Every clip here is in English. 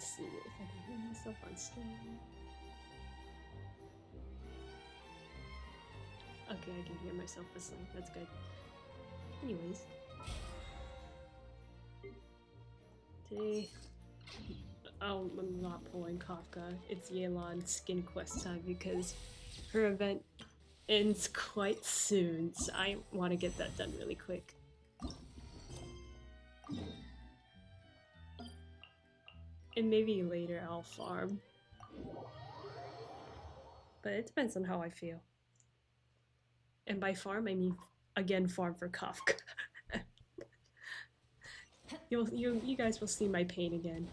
see if I can hear myself on stream. Okay, I can hear myself whistling. That's good. Anyways, today I'm not pulling Kafka. It's Yelan skin quest time because her event ends quite soon, so I want to get that done really quick. And maybe later I'll farm. But it depends on how I feel. And by farm, I mean, again, farm for Kafka. You guys will see my pain again.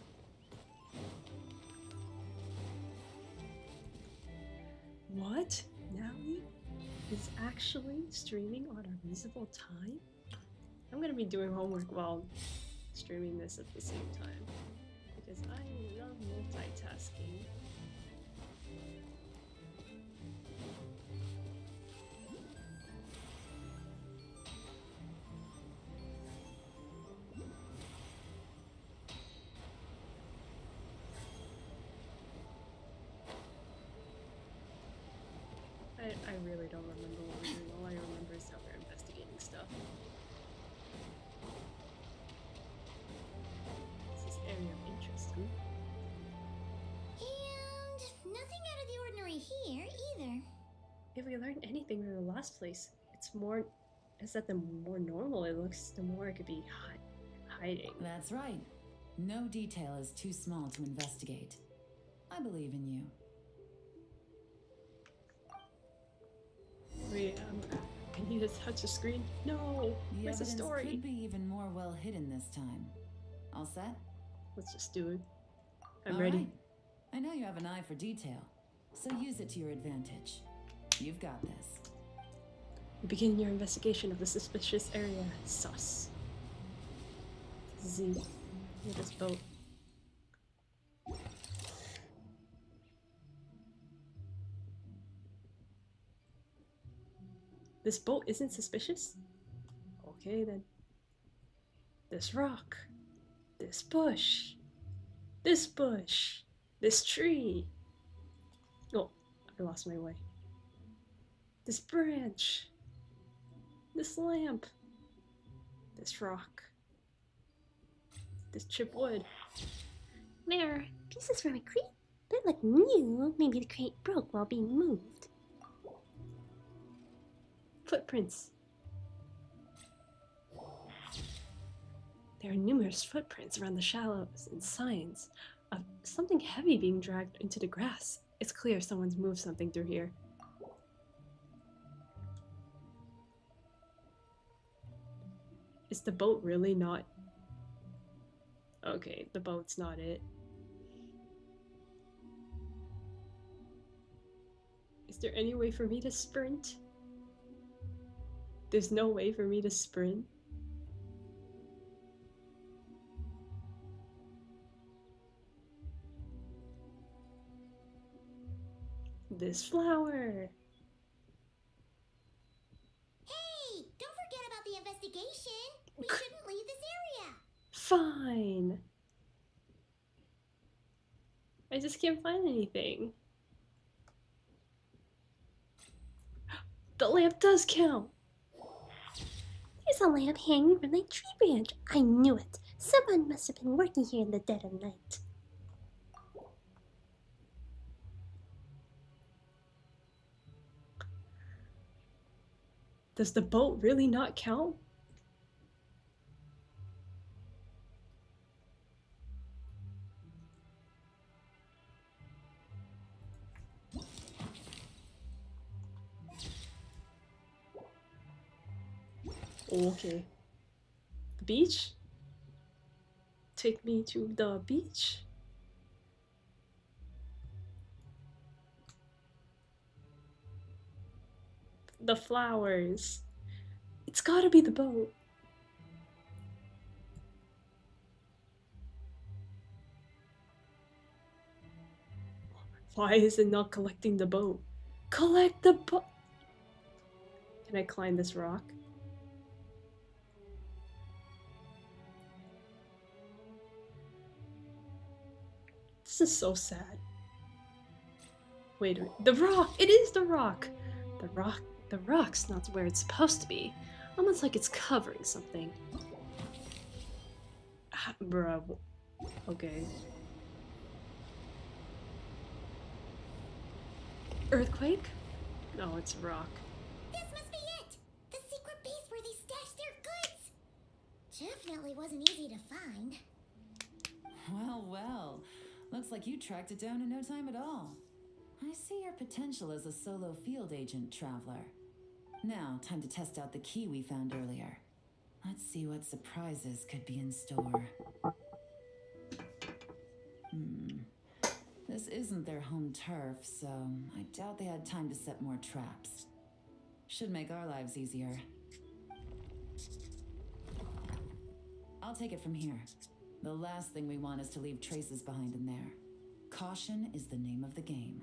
What? Natalie is actually streaming on a reasonable time? I'm gonna be doing homework while streaming this at the same time. Because I love multitasking. I really don't remember what we're doing. All I remember is that we're investigating stuff. This is area of interest, huh? And nothing out of the ordinary here either. If we learned anything from the last place, is that the more normal it looks, the more it could be hiding. That's right. No detail is too small to investigate. I believe in you. Wait, I need to touch the screen. No! Where's the story? Could be even more well hidden this time. All set? Let's just do it. I'm All ready. Right. I know you have an eye for detail, so use it to your advantage. You've got this. Begin your investigation of the suspicious area. Sus. Z. With this boat. This boat isn't suspicious? Okay then. This rock. This bush. This bush. This tree. Oh, I lost my way. This branch. This lamp. This rock. This chip wood. There, pieces from a crate that look new. Maybe the crate broke while being moved. Footprints. There are numerous footprints around the shallows and signs of something heavy being dragged into the grass. It's clear someone's moved something through here. Is the boat really not? Okay, the boat's not it. Is there any way for me to sprint? There's no way for me to sprint. This flower. Hey, don't forget about the investigation. We shouldn't leave this area. Fine. I just can't find anything. The lamp does count. There's a lamp hanging from the tree branch. I knew it. Someone must have been working here in the dead of night. Does the boat really not count? Okay. The beach? Take me to the beach? The flowers. It's gotta be the boat. Why is it not collecting the boat? Collect the boat! Can I climb this rock? This is so sad. Wait, the rock! It is the rock! The rock's not where it's supposed to be. Almost like it's covering something. Ah, bruh. Okay. Earthquake? No, it's a rock. This must be it! The secret base where they stashed their goods! Definitely wasn't easy to find. Well, well. Looks like you tracked it down in no time at all. I see your potential as a solo field agent, Traveler. Now, time to test out the key we found earlier. Let's see what surprises could be in store. This isn't their home turf, so I doubt they had time to set more traps. Should make our lives easier. I'll take it from here. The last thing we want is to leave traces behind in there. Caution is the name of the game.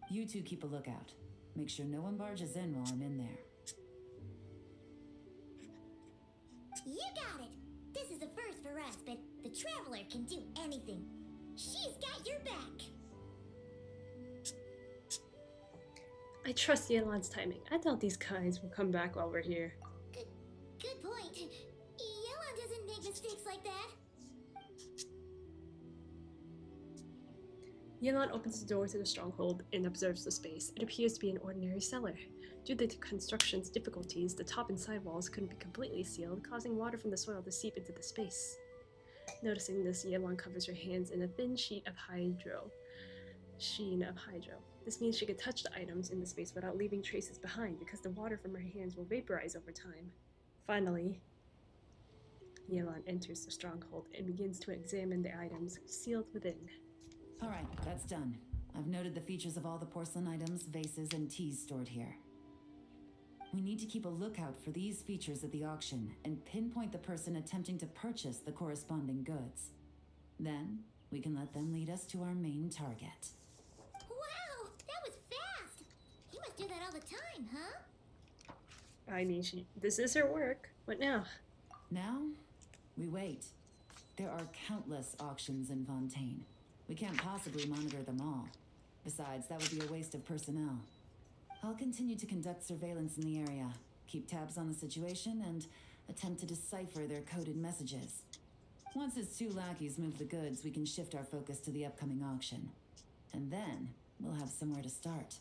You two keep a lookout. Make sure no one barges in while I'm in there. You got it! This is a first for us, but the Traveler can do anything. She's got your back! I trust Yelan's timing. I doubt these guys will come back while we're here. Good point. Yelan doesn't make mistakes like that. Yelan opens the door to the stronghold and observes the space. It appears to be an ordinary cellar. Due to the construction's difficulties, the top and side walls couldn't be completely sealed, causing water from the soil to seep into the space. Noticing this, Yelan covers her hands in a thin sheen of hydro. This means she can touch the items in the space without leaving traces behind, because the water from her hands will vaporize over time. Finally, Yelan enters the stronghold and begins to examine the items sealed within. Alright, that's done. I've noted the features of all the porcelain items, vases, and teas stored here. We need to keep a lookout for these features at the auction and pinpoint the person attempting to purchase the corresponding goods. Then, we can let them lead us to our main target. Wow, that was fast! You must do that all the time, huh? I mean, this is her work. What now? Now, we wait. There are countless auctions in Fontaine. We can't possibly monitor them all. Besides, that would be a waste of personnel. I'll continue to conduct surveillance in the area, keep tabs on the situation, and attempt to decipher their coded messages. Once his two lackeys move the goods, we can shift our focus to the upcoming auction. And then, we'll have somewhere to start.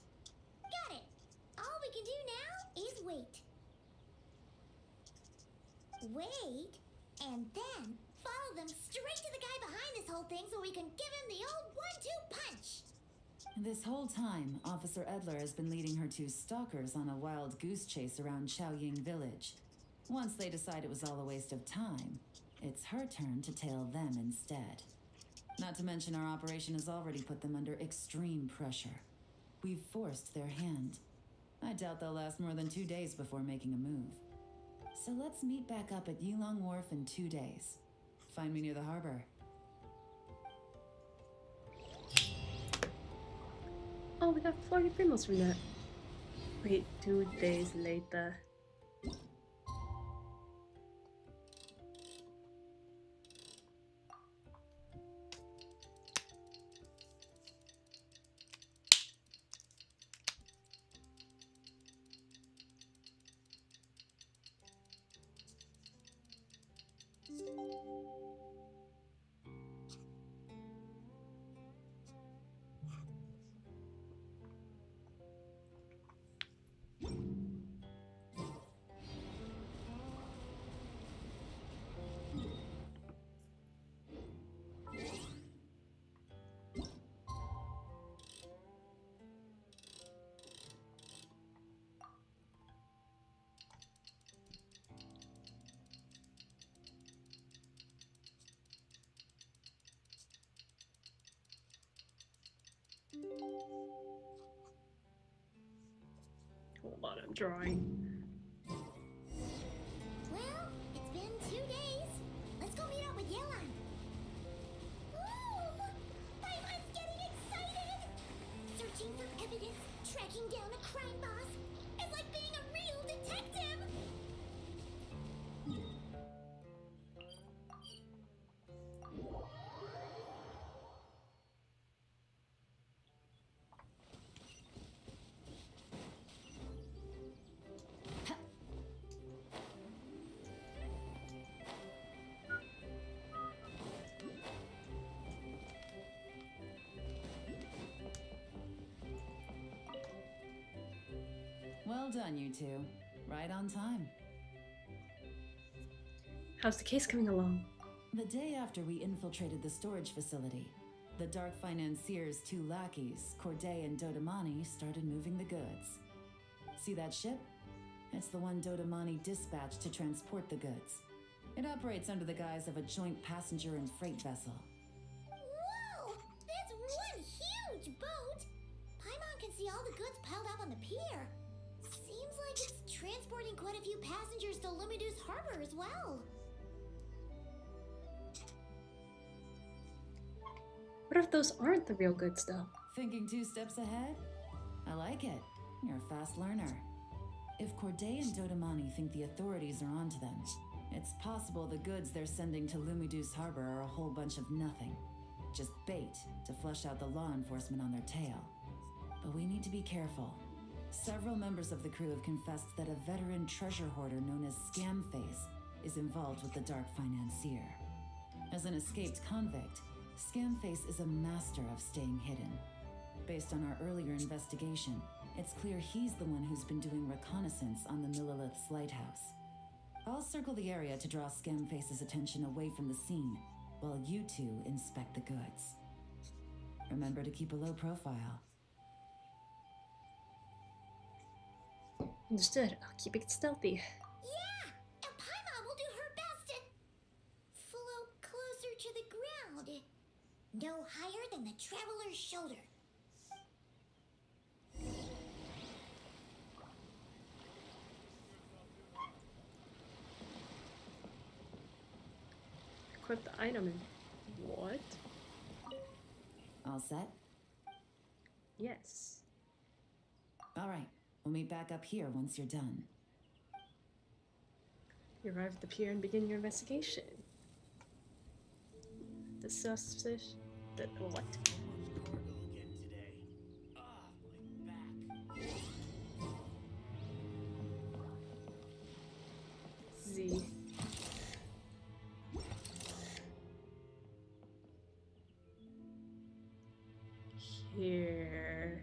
Got it! All we can do now is wait. Wait, and then follow them straight to the guy behind this whole thing so we can give him the old 1-2 punch! This whole time, Officer Edler has been leading her two stalkers on a wild goose chase around Xiaoying village. Once they decide it was all a waste of time, it's her turn to tail them instead. Not to mention our operation has already put them under extreme pressure. We've forced their hand. I doubt they'll last more than 2 days before making a move. So let's meet back up at Yelan Wharf in 2 days. Find me near the harbor. Oh, we got 40 primos from that. Wait, 2 days later. Hold on, I'm drawing. Well, it's been 2 days. Let's go meet up with Yelan. Ooh, Paimon's getting excited! Searching for evidence, tracking down a crime boss. It's like being a real detective! Well done, you two. Right on time. How's the case coming along? The day after we infiltrated the storage facility, the Dark Financier's two lackeys, Corday and Dodamani, started moving the goods. See that ship? It's the one Dodamani dispatched to transport the goods. It operates under the guise of a joint passenger and freight vessel. Whoa! That's one huge boat! Paimon can see all the goods piled up on the pier. Seems like it's transporting quite a few passengers to Lumidu's harbor as well. What if those aren't the real goods, though? Thinking 2 steps ahead? I like it. You're a fast learner. If Corday and Dodamani think the authorities are onto them, it's possible the goods they're sending to Lumidu's harbor are a whole bunch of nothing. Just bait to flush out the law enforcement on their tail. But we need to be careful. Several members of the crew have confessed that a veteran treasure hoarder known as Scamface is involved with the Dark Financier. As an escaped convict, Scamface is a master of staying hidden. Based on our earlier investigation, it's clear he's the one who's been doing reconnaissance on the Millilith's lighthouse. I'll circle the area to draw Scamface's attention away from the scene, while you two inspect the goods. Remember to keep a low profile. Understood. I'll keep it stealthy. Yeah! And Paimon will do her best to float closer to the ground. No higher than the traveler's shoulder. Equip the item and... What? All set? Yes. All right. We'll meet back up here once you're done. You arrive at the pier and begin your investigation. The suspicious... What? Cargo again today. My back. Z. Here.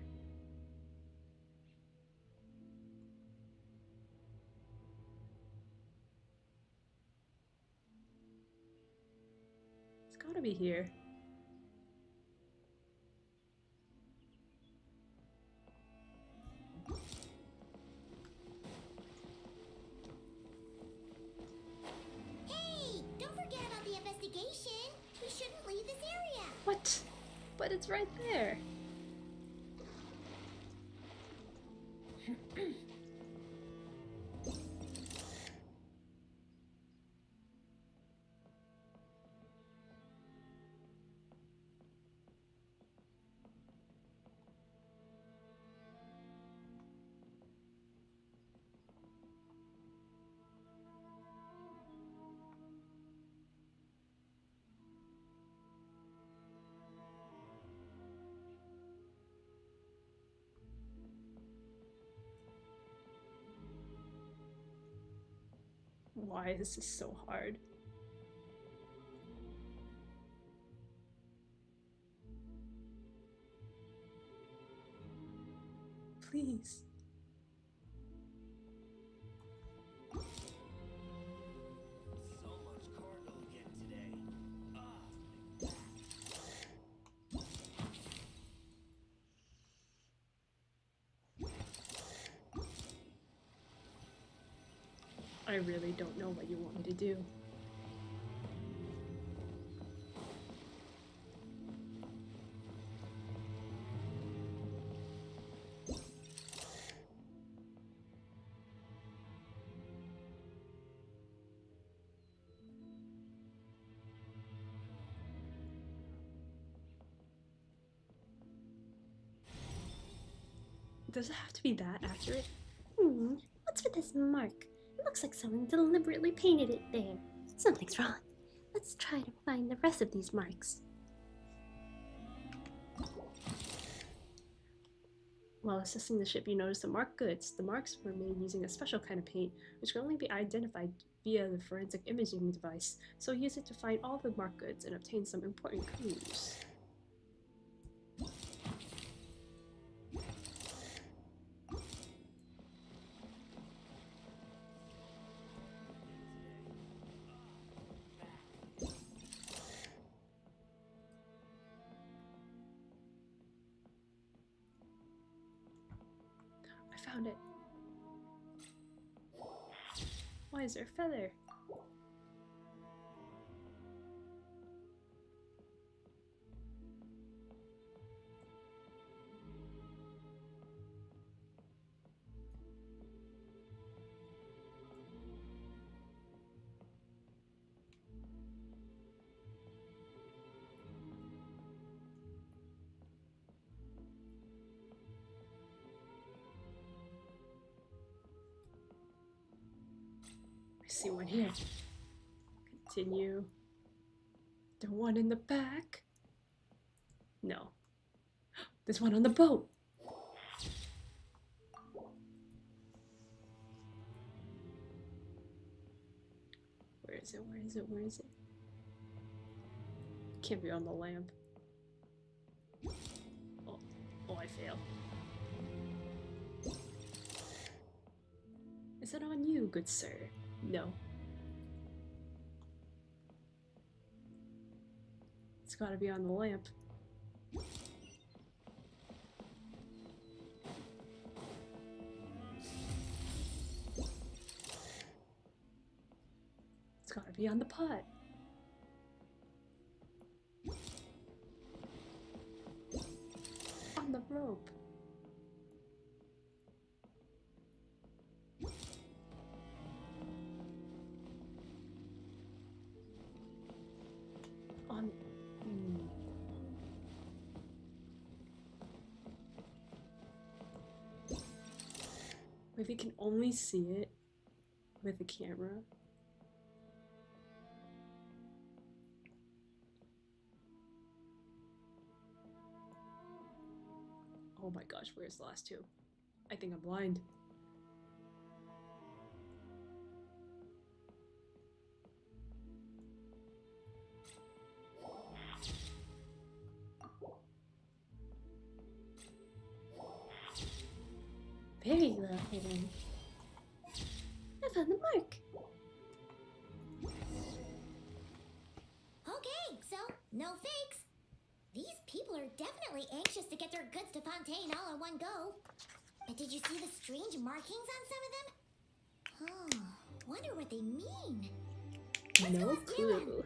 It's gotta be here. Hey! Don't forget about the investigation. We shouldn't leave this area. What? But it's right there. Why this is so hard. Please. So much cargo again today. I really don't know what you want me to do. Does it have to be that accurate? What's with this mark? It looks like someone deliberately painted it there. Something's wrong. Let's try to find the rest of these marks. While assessing the ship, you notice the marked goods. The marks were made using a special kind of paint, which can only be identified via the forensic imaging device, so use it to find all the marked goods and obtain some important clues. found it. Why is there a feather? I see one here. Continue. The one in the back? No. There's one on the boat. Where is it? Where is it? Where is it? Can't be on the lamp. Oh, I failed. Is it on you, good sir? No. It's gotta be on the lamp. It's gotta be on the pot. On the rope. On... If you can only see it with the camera. Oh my gosh, where's the last two? I think I'm blind. Very well hidden. I found the mark. Okay, so no fakes. These people are definitely anxious to get their goods to Fontaine all in one go. But did you see the strange markings on some of them? Oh, wonder what they mean. Let's go No ask Yelan. clue.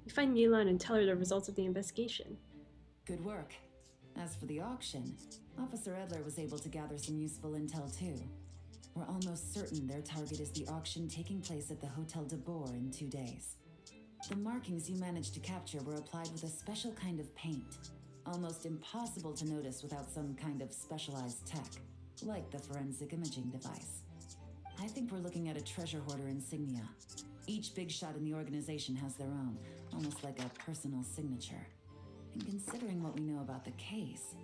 We find Yelan and tell her the results of the investigation. Good work. As for the auction, Officer Edler was able to gather some useful intel too. We're almost certain their target is the auction taking place at the Hotel de Boer in 2 days. The markings you managed to capture were applied with a special kind of paint, almost impossible to notice without some kind of specialized tech, like the forensic imaging device. I think we're looking at a treasure hoarder insignia. Each big shot in the organization has their own, almost like a personal signature. And considering what we know about the case,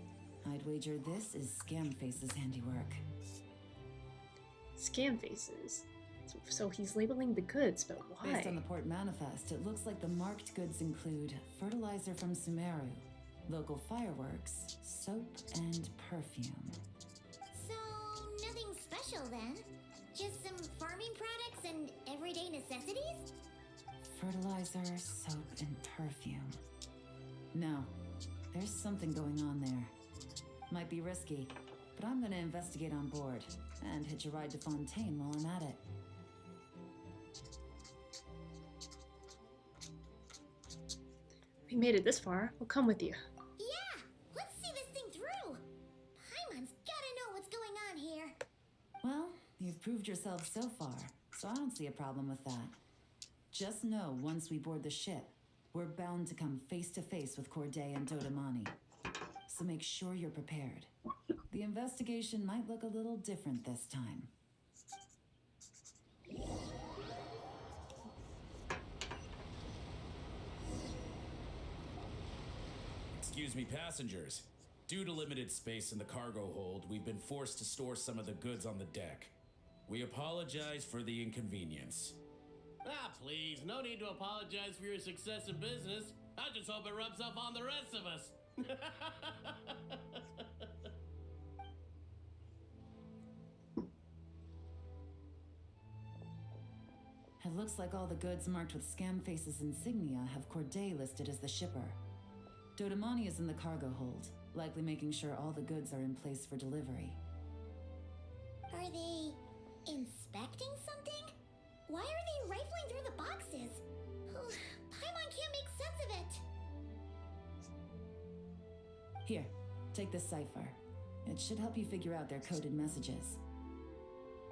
I'd wager this is Scamface's handiwork. Scam faces. So he's labeling the goods, but why? Based on the port manifest, it looks like the marked goods include fertilizer from Sumeru, local fireworks, soap, and perfume. So, nothing special then? Just some farming products and everyday necessities? Fertilizer, soap, and perfume. No, there's something going on there. Might be risky, but I'm gonna investigate on board and hitch a ride to Fontaine while I'm at it. We made it this far. We'll come with you. Yeah! Let's see this thing through! Paimon's gotta know what's going on here. Well, you've proved yourself so far, so I don't see a problem with that. Just know once we board the ship, we're bound to come face to face with Corday and Dodamani. So make sure you're prepared. The investigation might look a little different this time. Excuse me, passengers. Due to limited space in the cargo hold, we've been forced to store some of the goods on the deck. We apologize for the inconvenience. Ah, please, no need to apologize for your success in business. I just hope it rubs off on the rest of us. It looks like all the goods marked with Scamface's insignia have Corday listed as the shipper. Dodamani is in the cargo hold, likely making sure all the goods are in place for delivery. Are they inspecting something? Why are they rifling through the boxes? Paimon can't make sense of it. Here, take this cipher. It should help you figure out their coded messages.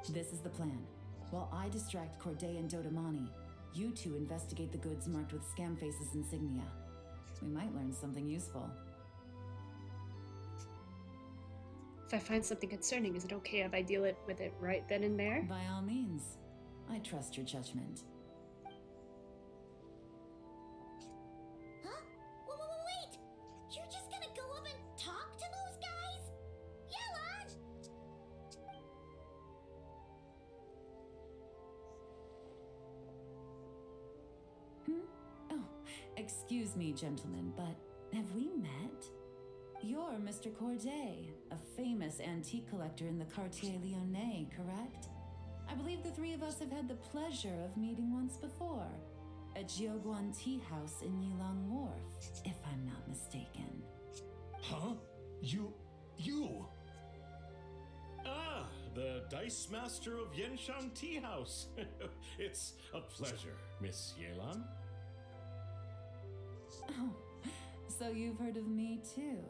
This is the plan. While I distract Corday and Dodamani, you two investigate the goods marked with Scamface's insignia. We might learn something useful. If I find something concerning, is it okay if I deal with it right then and there? By all means. I trust your judgment. Huh? Wait! You're just gonna go up and talk to those guys? Yelan! Oh, excuse me, gentlemen, but have we met? You're Mr. Corday, a famous antique collector in the Quartier Lyonnais, correct? I believe the three of us have had the pleasure of meeting once before, at Jiuguan Tea House in Yelan Wharf, if I'm not mistaken. Huh? You? Ah, the Dice Master of Yenshan Tea House. It's a pleasure, Miss Yelan. Oh, so you've heard of me too?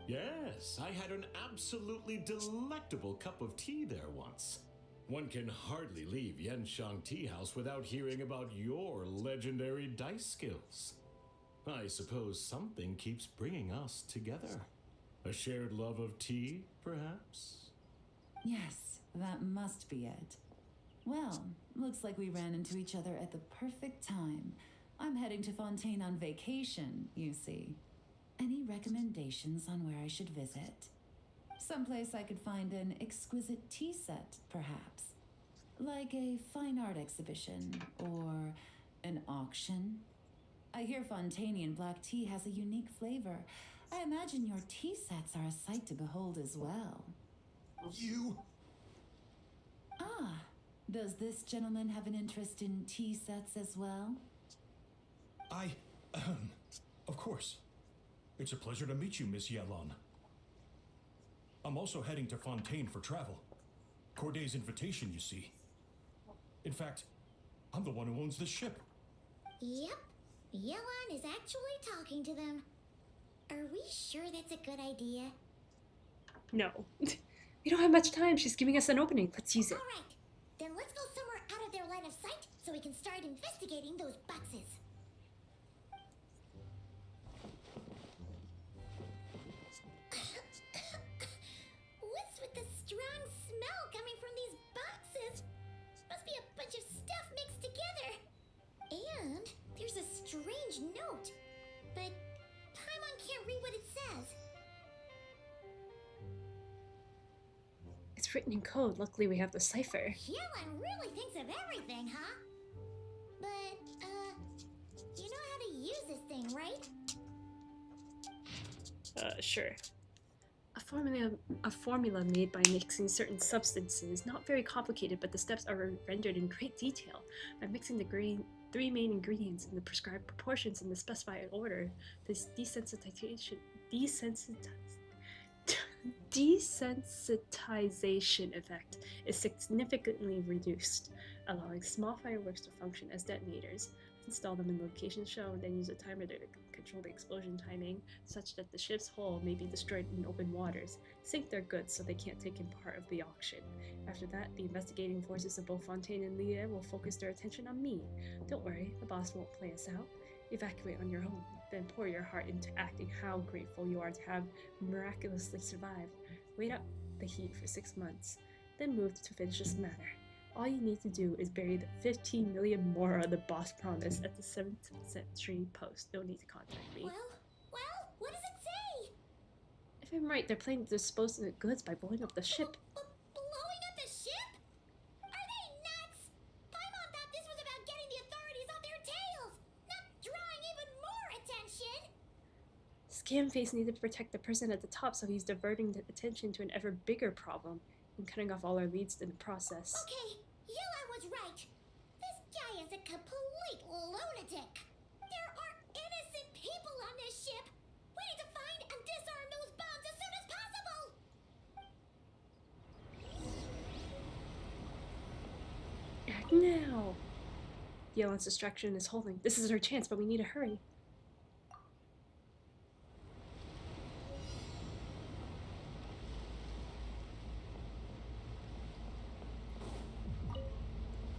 Yes, I had an absolutely delectable cup of tea there once. One can hardly leave Yenshan Tea House without hearing about your legendary dice skills. I suppose something keeps bringing us together. A shared love of tea, perhaps? Yes, that must be it. Well, looks like we ran into each other at the perfect time. I'm heading to Fontaine on vacation, you see. Any recommendations on where I should visit? Someplace I could find an exquisite tea set, perhaps. Like a fine art exhibition or an auction. I hear Fontainian black tea has a unique flavor. I imagine your tea sets are a sight to behold as well. You? Ah, does this gentleman have an interest in tea sets as well? Of course. It's a pleasure to meet you, Miss Yelan. I'm also heading to Fontaine for travel. Corday's invitation, you see. In fact, I'm the one who owns this ship. Yep. Yelan is actually talking to them. Are we sure that's a good idea? No. We don't have much time. She's giving us an opening. Let's use it. Alright, then let's go somewhere out of their line of sight so we can start investigating those boxes. What's with the strong smell coming from these boxes? Must be a bunch of stuff mixed together. And there's a strange note, but Paimon can't read what it says. It's written in code. Luckily, we have the cipher. Yelan really thinks of everything, huh? But, you know how to use this thing, right? Sure. A formula made by mixing certain substances. Not very complicated, but the steps are rendered in great detail. By mixing the three main ingredients in the prescribed proportions in the specified order, this desensitization effect is significantly reduced, allowing small fireworks to function as detonators. Install them in locations shown, then use a timer to control the explosion timing such that the ship's hull may be destroyed in open waters. Sink their goods so they can't take in part of the auction. After that, the investigating forces of both Fontaine and Leah will focus their attention on me. Don't worry, the boss won't play us out. Evacuate on your own, then pour your heart into acting how grateful you are to have miraculously survived. Wait up the heat for 6 months, then move to finish this matter. All you need to do is bury the 15 million mora the boss promised at the 7th century post. No need to contact me. Well, what does it say? If I'm right, they're planning to dispose of the goods by blowing up the ship. Blowing up the ship? Are they nuts? Paimon thought this was about getting the authorities off their tails, not drawing even more attention. Scamface needed to protect the person at the top, so he's diverting the attention to an ever bigger problem and cutting off all our leads in the process. Okay, Yelan was right. This guy is a complete lunatic. There are innocent people on this ship. We need to find and disarm those bombs as soon as possible. Now! Yelan's distraction is holding. This is our chance, but we need to hurry.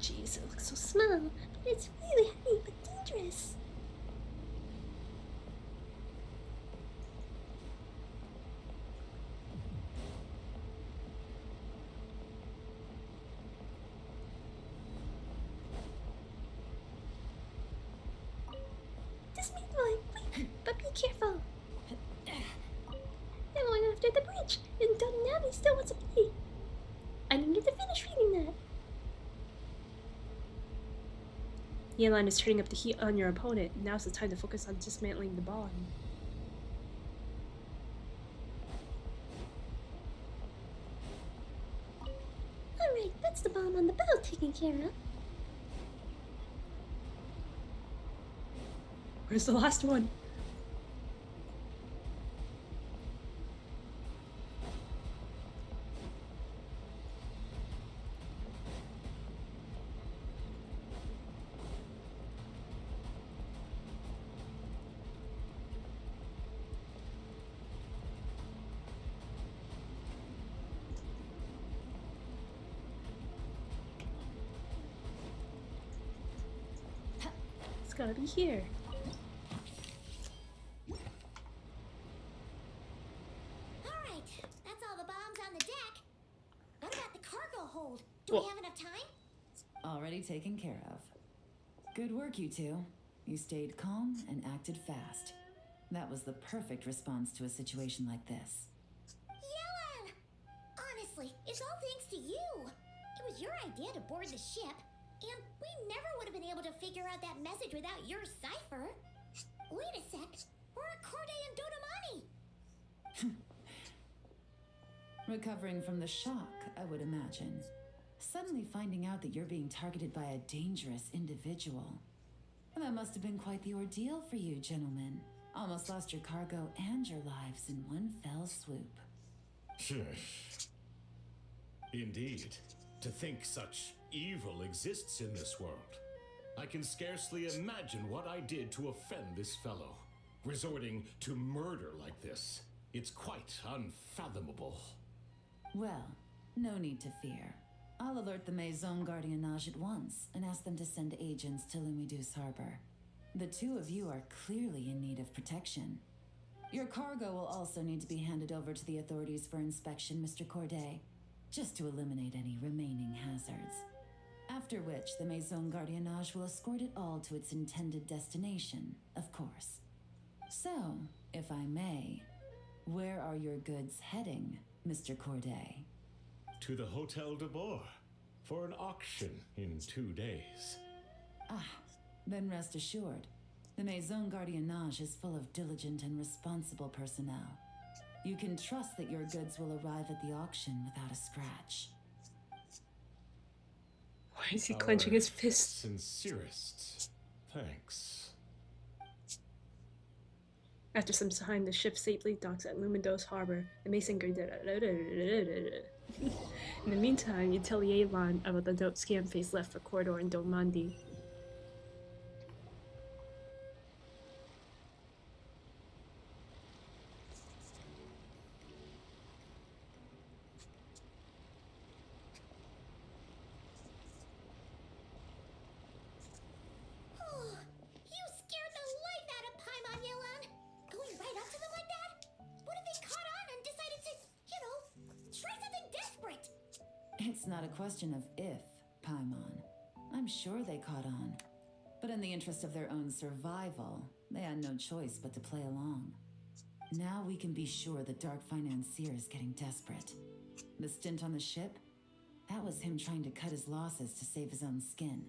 Jeez, it looks so small, but it's really heavy but dangerous. This means wait, but be careful. They're going after the bridge, and Navi still wants to play. I didn't get to finish reading that. Yelan is turning up the heat on your opponent. Now's the time to focus on dismantling the bomb. Alright, that's the bomb on the boat taken care of. Where's the last one? It's gotta be here. Alright, that's all the bombs on the deck. What about the cargo hold? Do Well- we have enough time? Already taken care of. Good work, you two. You stayed calm and acted fast. That was the perfect response to a situation like this. Yelan! Honestly, it's all thanks to you. It was your idea to board the ship, and we never would have been able to figure out that message without your cipher. Wait a sec, we're at Corday and Dodamani. Recovering from the shock, I would imagine. Suddenly finding out that you're being targeted by a dangerous individual. That must have been quite the ordeal for you, gentlemen. Almost lost your cargo and your lives in one fell swoop. Indeed. To think such evil exists in this world. I can scarcely imagine what I did to offend this fellow. Resorting to murder like this. It's quite unfathomable. Well, no need to fear. I'll alert the Maison Gardiennage at once and ask them to send agents to Lumidus Harbor. The two of you are clearly in need of protection. Your cargo will also need to be handed over to the authorities for inspection, Mr. Corday, just to eliminate any remaining hazards. After which, the Maison Gardiennage will escort it all to its intended destination, of course. So, if I may, where are your goods heading, Mr. Corday? To the Hotel de Boer for an auction in 2 days. Ah, then rest assured, the Maison Gardiennage is full of diligent and responsible personnel. You can trust that your goods will arrive at the auction without a scratch. Why is he clenching his fist? Sincerest thanks. After some time, the ship safely docks at Lumindos Harbor. The Mason In the meantime, you tell Yelan about the dope scam face left for Corridor and Domandi. You scared the life out of Paimon, Yelan. Going right up to them like that? What if they caught on and decided to, try something desperate? It's not a question of if, Paimon. I'm sure they caught on. But in the interest of their own survival, they had no choice but to play along. Now we can be sure the Dark Financier is getting desperate. The stint on the ship? That was him trying to cut his losses to save his own skin.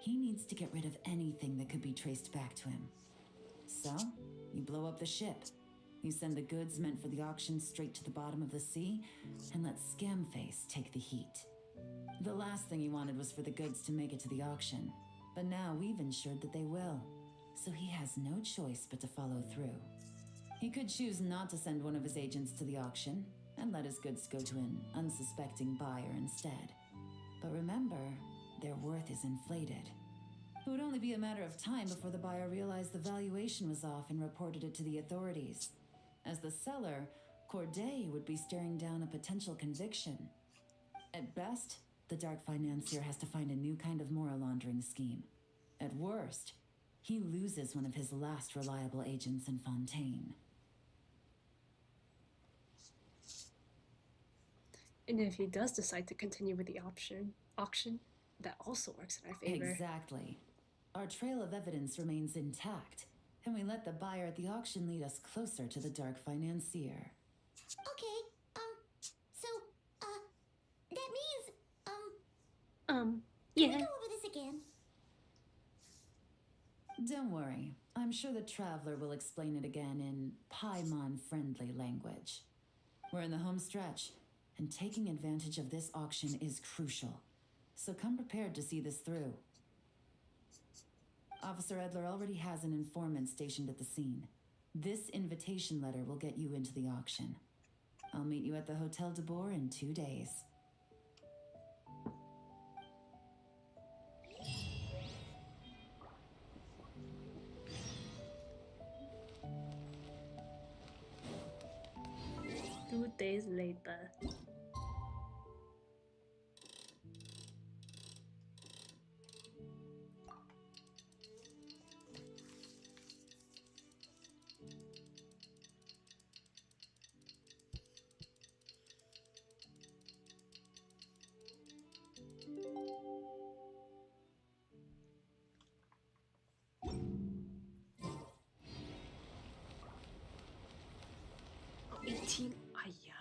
He needs to get rid of anything that could be traced back to him. So, you blow up the ship. You send the goods meant for the auction straight to the bottom of the sea, and let Scamface take the heat. The last thing he wanted was for the goods to make it to the auction, but now we've ensured that they will, so he has no choice but to follow through. He could choose not to send one of his agents to the auction, and let his goods go to an unsuspecting buyer instead. But remember, their worth is inflated. It would only be a matter of time before the buyer realized the valuation was off and reported it to the authorities. As the seller, Corday would be staring down a potential conviction. At best, the dark financier has to find a new kind of moral laundering scheme. At worst, he loses one of his last reliable agents in Fontaine. And if he does decide to continue with the auction, that also works in our favor. Exactly. Our trail of evidence remains intact, and we let the buyer at the auction lead us closer to the dark financier. Okay, so, that means, can Yeah. we go over this again? Don't worry. I'm sure the Traveler will explain it again in Paimon-friendly language. We're in the home stretch, and taking advantage of this auction is crucial. So come prepared to see this through. Officer Edler already has an informant stationed at the scene. This invitation letter will get you into the auction. I'll meet you at the Hotel de Boer in 2 days. Two days later. Oh, 18. Ah, yeah.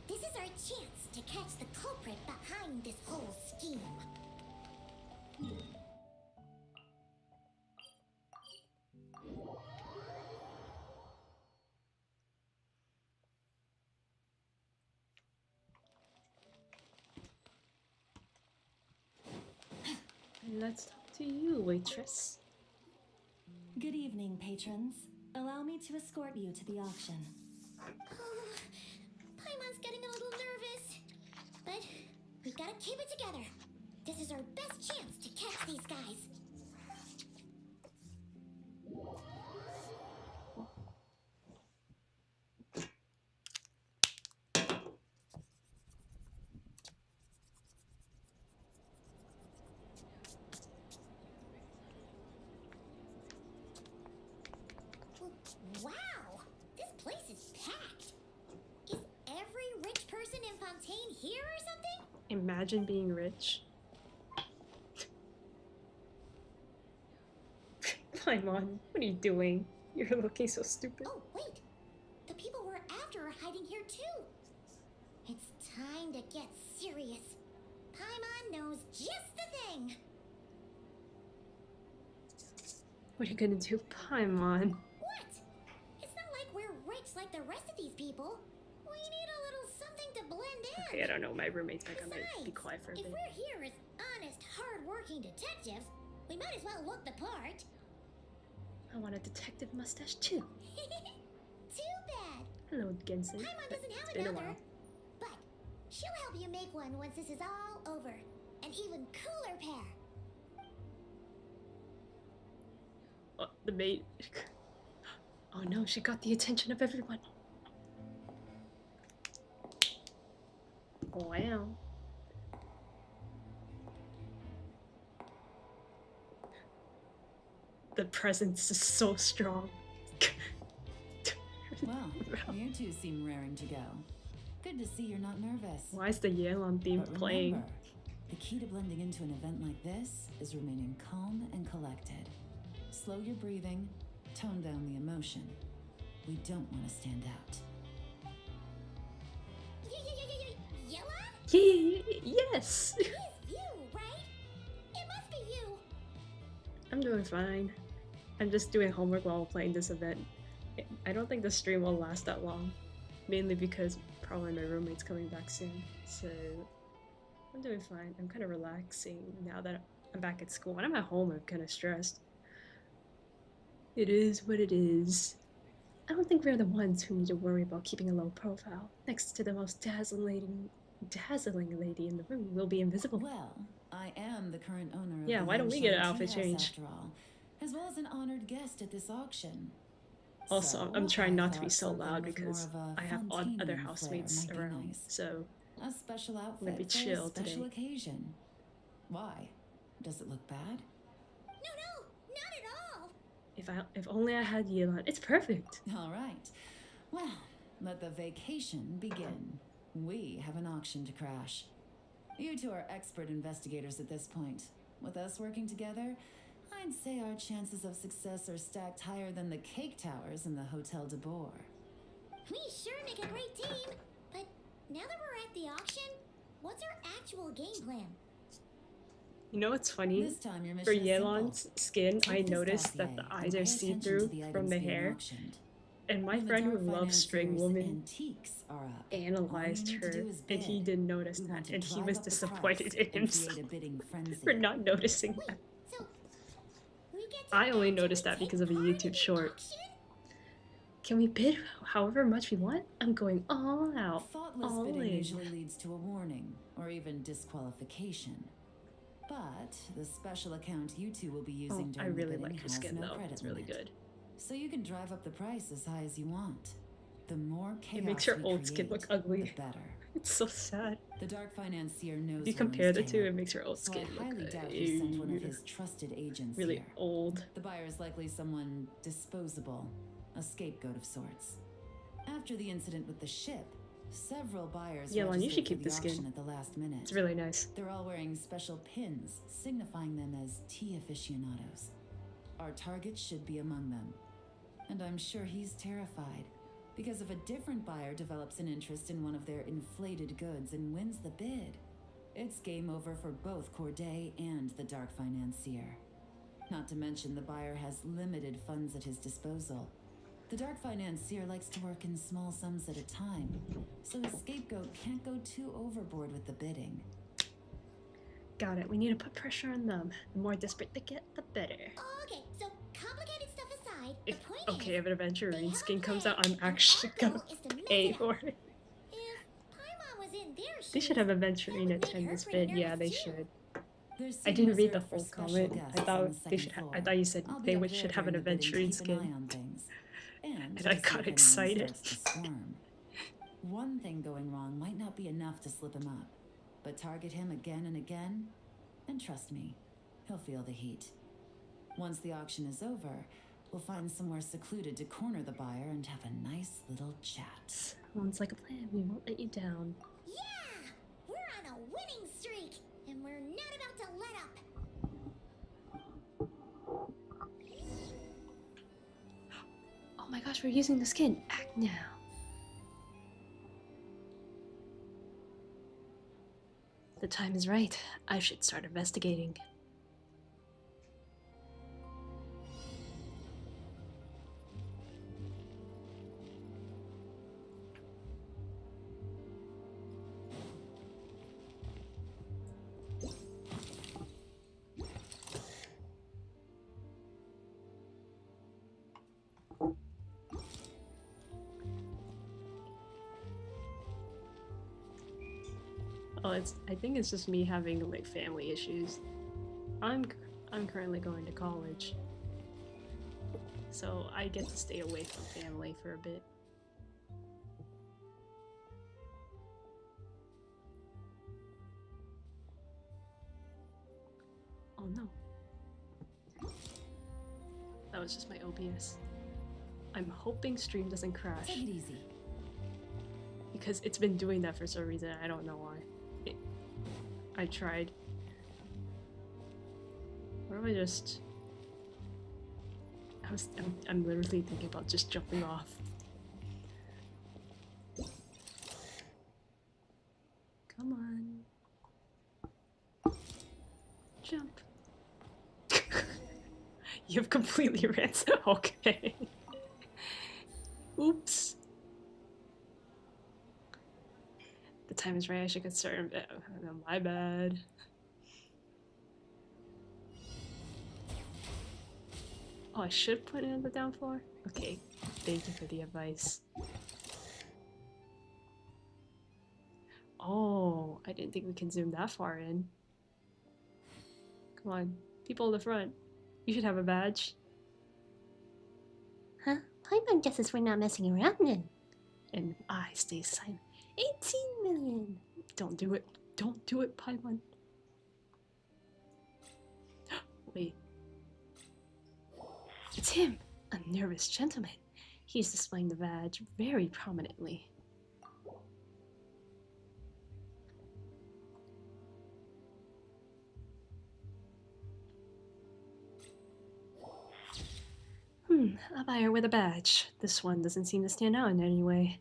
This is our chance to catch the culprit behind this whole scheme. Let's talk to you, waitress. Good evening, patrons. Allow me to escort you to the auction. Oh, Paimon's getting a little nervous. But we've got to keep it together. This is our best chance to catch these guys. Wow! This place is packed. Is every rich person in Fontaine here or something? Imagine being rich. Paimon, what are you doing? You're looking so stupid. Oh, wait. The people we're after are hiding here too. It's time to get serious. Paimon knows just the thing. What are you gonna do, Paimon? What? It's not like we're rich like the rest of these people. We need a little something to blend in. Okay, I don't know. My roommate's back. I'm gonna be Besides, quiet for a if bit. we're here as honest, hard-working detectives, we might as well look the part. I want a detective mustache too. Too bad. Hello, Genshin. Paimon doesn't It's have been a another. while. But she'll help you make one once this is all over. An even cooler pair. Oh, the maid. Oh no, she got the attention of everyone. Wow. The presence is so strong. Well, you two seem raring to go. Good to see you're not nervous. Why is the Yelan theme But playing? remember, the key to blending into an event like this is remaining calm and collected. Slow your breathing, tone down the emotion. We don't want to stand out. Yelan? Yes! It is you, right? It must be you. I'm doing fine. I'm just doing homework while playing this event. I don't think the stream will last that long. Mainly because Probably my roommate's coming back soon, so I'm doing fine. I'm kind of relaxing now that I'm back at school. When I'm at home, I'm kind of stressed. It is what it is. I don't think we're the ones who need to worry about keeping a low profile. Next to the most dazzling lady in the room, we'll be invisible. Well, I am the current owner of Yeah, the why don't we get an Genshin outfit Tea change? House after all, as well as an honored guest at this auction. Also, So, I'm trying I not to be thought so something loud with more because of a I have other Fontanian flair housemates might be around. nice. So A special gonna outfit be for chill a special today. occasion. Why? Does it look bad? No, not at all. if only I had Yelan. It's perfect. All right. Well, let the vacation begin. We have an auction to crash. You two are expert investigators at this point. With us working together, I'd say our chances of success are stacked higher than the cake towers in the Hotel de Boer. We sure make a great team. But now that we're at the auction, what's our actual game plan? You know what's funny? This time your For mission is simple. Yelan's skin, I Take this noticed that the dossier eyes and are pay see-through attention to the from items the being hair. auctioned. And my When the friend who Dark loves String Financier's Woman antiques are up. analyzed All you need to her, do is and he bid. didn't notice We want that, to and he drive was up the disappointed price in and himself create a bidding frenzy. for not noticing Wait, that. so we get to I only enter noticed and that take because of a part in YouTube the short. auction? Can we bid however much we want? I'm going all out, Thoughtless all bidding in. usually leads to a warning or even disqualification. But the special account you two will be Oh, using I during really the bidding like the has skin no though. credit It's really limit. good. So you can drive up the price as high as you want. The more chaos It makes your we old skin create, look ugly. the better. It's so sad. The Dark Financier knows If you we're on compare his the two, tail, it makes your old so skin I highly look doubt he sent one of his trusted agents really here. old. The buyer is likely someone disposable, a scapegoat of sorts. After the incident with the ship, several buyers Yelan, you should registered keep for the the skin. auction at the last minute. It's really nice. They're all wearing special pins, signifying them as tea aficionados. Our target should be among them. And I'm sure he's terrified, because if a different buyer develops an interest in one of their inflated goods and wins the bid, it's game over for both Corday and the Dark Financier. Not to mention the buyer has limited funds at his disposal. The Dark Financier likes to work in small sums at a time, so his scapegoat can't go too overboard with the bidding. Got it. We need to put pressure on them. The more desperate they get, the better. Okay, so complicated stuff aside, If the point okay, is, if an aventurine they have skin a comes plan, out, I'm and actually our gonna goal is to mess pay it up. for it. If Paimon was in their They should shoes, have that aventurine would make attend her this pretty bid. Yeah, nervous they too. should. There's I seat didn't read the reserved for full special comment. guests I on thought the they second should. floor. I thought you said I'll be they up would there should have an during the bidding to aventurine keep an eye skin. on things. And And to I see got if anyone excited. starts to squirm. One thing going wrong might not be enough to slip him up, but target him again and again, and trust me, he'll feel the heat. Once the auction is over, we'll find somewhere secluded to corner the buyer and have a nice little chat. Sounds like a plan. We won't let you down. Yeah! We're on a winning streak, and we're not about to let up. Oh my gosh, we're using the skin. Act now. The time is right. I should start investigating. Oh, I think it's just me having like family issues. I'm currently going to college, so I get to stay away from family for a bit. Oh no. That was just my OBS. I'm hoping stream doesn't crash, Take it easy. because it's been doing that for some reason. I don't know why. I tried. What if I just... I'm literally thinking about just jumping off. Come on. Jump. You've completely ran so okay. Oops. time is right. I should get started. My bad. Oh, I should put it on the down floor? Okay, thank you for the advice. Oh, I didn't think we can zoom that far in. Come on, people in the front. You should have a badge. Huh? Paimon guesses we're not messing around then. And I stay silent. 18 million! Don't do it. Don't do it, Paimon. Wait. It's him! A nervous gentleman. He's displaying the badge very prominently. A buyer with a badge. This one doesn't seem to stand out in any way.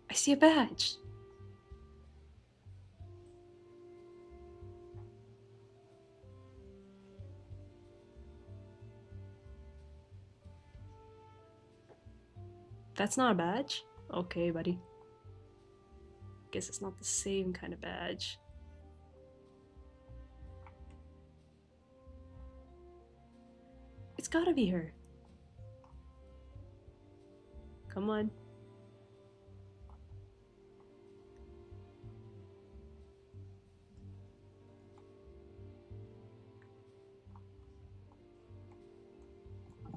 I see a badge. That's not a badge? Okay, buddy. Guess it's not the same kind of badge. It's gotta be her. Come on.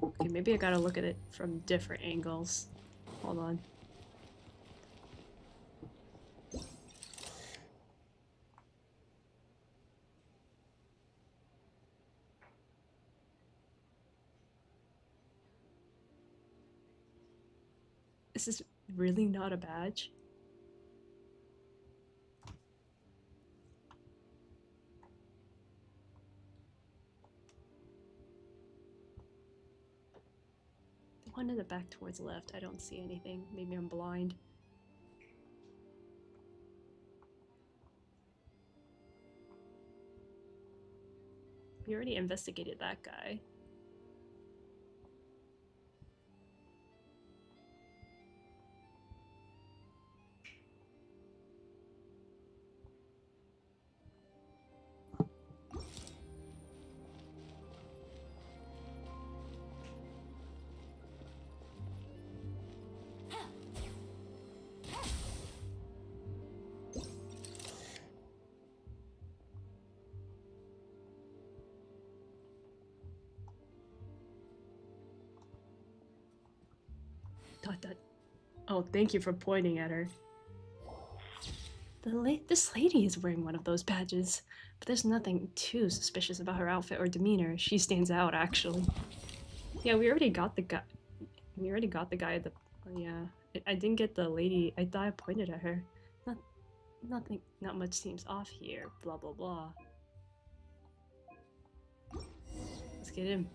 Okay, maybe I gotta look at it from different angles. Hold on. This is really not a badge. The one in the back towards the left, I don't see anything. Maybe I'm blind. We already investigated that guy. Dot dot. Oh, thank you for pointing at her. This lady is wearing one of those badges, but there's nothing too suspicious about her outfit or demeanor. She stands out, actually. Yeah, we already got the guy. We already got the guy at the. Yeah, I didn't get the lady. I thought I pointed at her. Not much seems off here. Blah blah blah. Let's get him.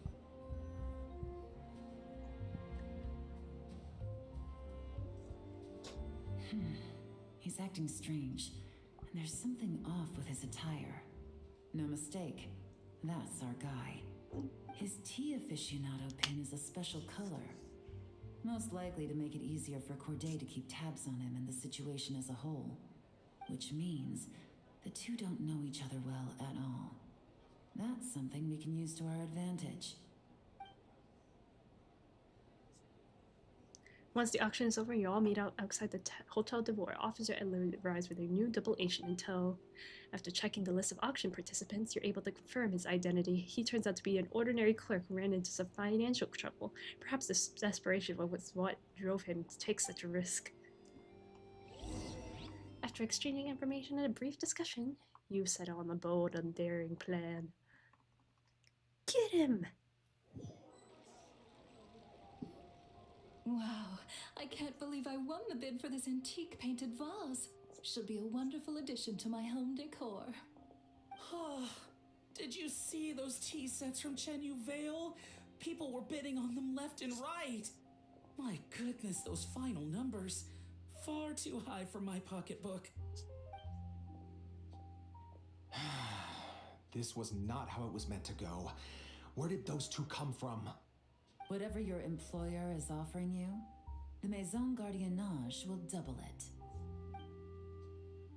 He's acting strange, and there's something off with his attire. No mistake, that's our guy. His tea aficionado pin is a special color, most likely to make it easier for Corday to keep tabs on him and the situation as a whole. Which means the two don't know each other well at all. That's something we can use to our advantage. Once the auction is over, you all meet out outside the Hotel de Vore. Officer Edler arrives with a new double agent in tow. After checking the list of auction participants, you're able to confirm his identity. He turns out to be an ordinary clerk who ran into some financial trouble. Perhaps this desperation was what drove him to take such a risk. After exchanging information and a brief discussion, you set on a bold and daring plan. Get him! Wow, I can't believe I won the bid for this antique painted vase. She'll be a wonderful addition to my home decor. Oh, did you see those tea sets from Chenyu Vale? People were bidding on them left and right. My goodness, those final numbers. Far too high for my pocketbook. This was not how it was meant to go. Where did those two come from? Whatever your employer is offering you, the Maison Gardiennage will double it.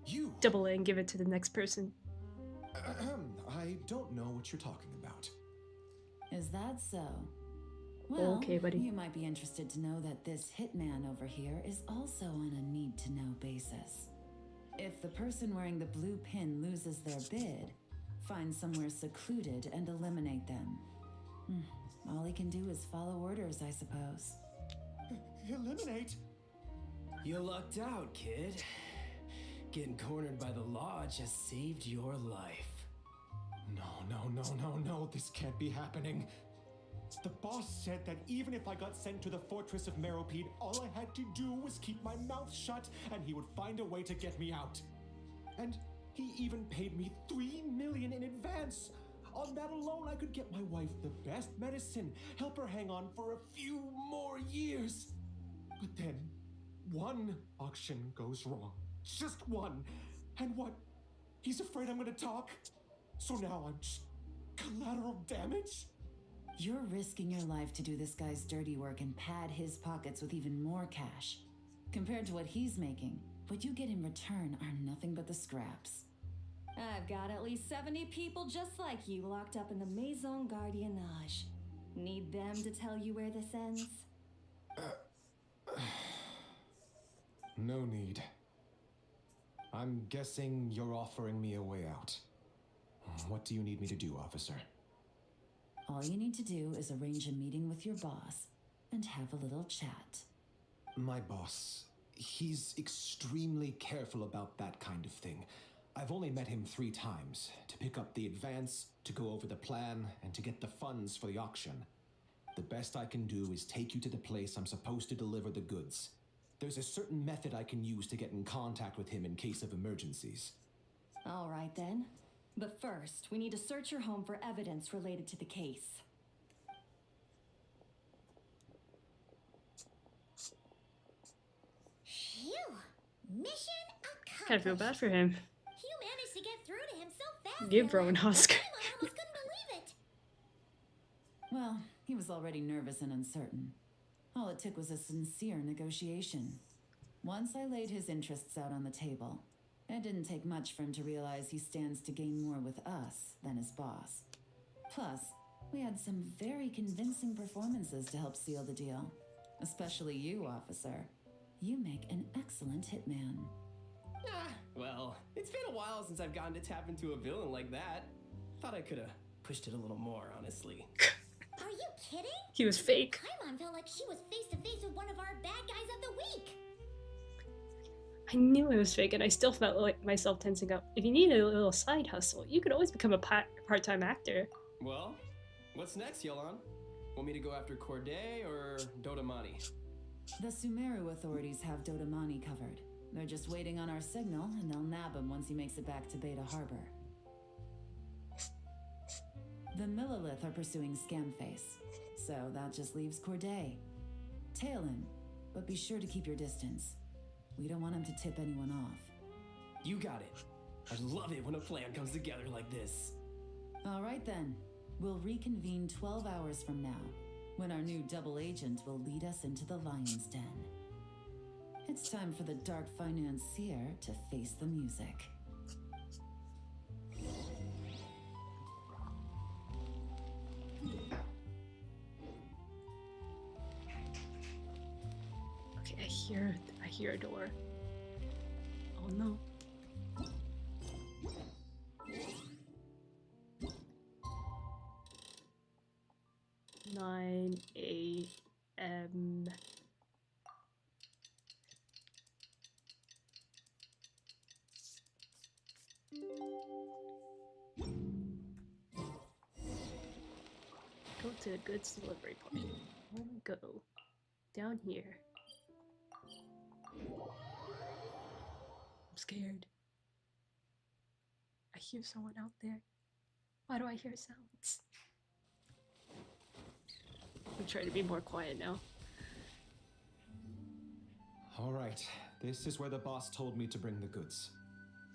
You! Double it and give it to the next person. I don't know what you're talking about. Is that so? Well, Okay, buddy. you might be interested to know that this hitman over here is also on a need-to-know basis. If the person wearing the blue pin loses their bid, find somewhere secluded and eliminate them. All he can do is follow orders, I suppose. Eliminate? You lucked out, kid. Getting cornered by the law just saved your life. No, this can't be happening. The boss said that even if I got sent to the fortress of Meropide, all I had to do was keep my mouth shut and he would find a way to get me out. And he even paid me 3 million in advance. On that alone, I could get my wife the best medicine, help her hang on for a few more years. But then, one auction goes wrong. Just one. And what? He's afraid I'm gonna talk? So now I'm just collateral damage? You're risking your life to do this guy's dirty work and pad his pockets with even more cash. Compared to what he's making, what you get in return are nothing but the scraps. I've got at least 70 people just like you locked up in the Maison Gardiennage. Need them to tell you where this ends? No need. I'm guessing you're offering me a way out. What do you need me to do, officer? All you need to do is arrange a meeting with your boss and have a little chat. My boss, he's extremely careful about that kind of thing. I've only met him 3 times, to pick up the advance, to go over the plan, and to get the funds for the auction. The best I can do is take you to the place I'm supposed to deliver the goods. There's a certain method I can use to get in contact with him in case of emergencies. All right then. But first, we need to search your home for evidence related to the case. Phew! Mission accomplished. Kind of feel bad for him. You managed to get through to him so fast. Give Yelan. Rowan Husk. Paimon almost couldn't believe it. Well, he was already nervous and uncertain. All it took was a sincere negotiation. Once I laid his interests out on the table, it didn't take much for him to realize he stands to gain more with us than his boss. Plus, we had some very convincing performances to help seal the deal. Especially you, officer. You make an excellent hitman. Well, it's been a while since I've gotten to tap into a villain like that. Thought I could have pushed it a little more, honestly. Are you kidding? He was fake. Paimon felt like she was face to face with one of our bad guys of the week. I knew it was fake, and I still felt like myself tensing up. If you need a little side hustle, you could always become a part-time actor. Well, what's next, Yelan? Want me to go after Corday or Dodamani? The Sumeru authorities have Dodamani covered. They're just waiting on our signal, and they'll nab him once he makes it back to Beta Harbor. The Millilith are pursuing Scamface, so that just leaves Corday. Tail him, but be sure to keep your distance. We don't want him to tip anyone off. You got it. I love it when a plan comes together like this. All right then. We'll reconvene 12 hours from now, when our new double agent will lead us into the Lion's Den. It's time for the dark financier to face the music. Okay, I hear a door. Oh no. Nine a.m. Go to the goods delivery point. Where do we go? Down here. I'm scared. I hear someone out there. Why do I hear sounds? I'm trying to be more quiet now. All right, this is where the boss told me to bring the goods.